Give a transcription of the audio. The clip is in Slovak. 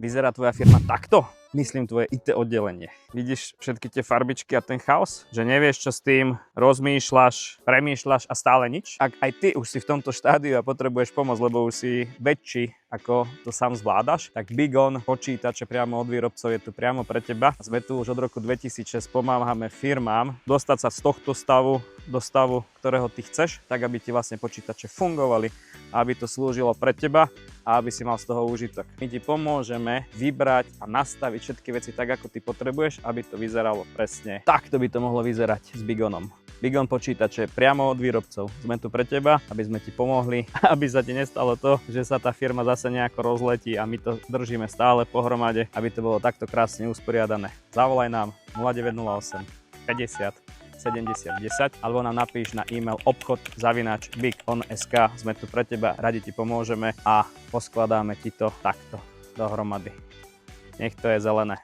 Vyzerá tvoja firma takto? Myslím tvoje IT oddelenie. Vidíš všetky tie farbičky a ten chaos? Že nevieš, čo s tým, rozmýšľaš, premýšľaš a stále nič? Ak aj ty už si v tomto štádiu a potrebuješ pomoc, lebo už si väčší, ako to sám zvládaš, tak BigOn počítače priamo od výrobcov je tu priamo pre teba. Sme tu už od roku 2006, pomáhame firmám dostať sa z tohto stavu do stavu, ktorého ty chceš, tak aby ti vlastne počítače fungovali, aby to slúžilo pre teba a aby si mal z toho úžitok. My ti pomôžeme vybrať a nastaviť všetky veci tak, ako ty potrebuješ, aby to vyzeralo presne. Takto by to mohlo vyzerať s BigOnom. BigOn počítače priamo od výrobcov. Sme tu pre teba, aby sme ti pomohli, aby sa ti nestalo to, že sa tá firma zase nejako rozletí a my to držíme stále pohromade, aby to bolo takto krásne usporiadané. Zavolaj nám 0908 50 70 10 alebo nám napíš na e-mail obchod@bigon.sk. Sme tu pre teba, radi ti pomôžeme a poskladáme ti to takto dohromady. Nech to je zelené.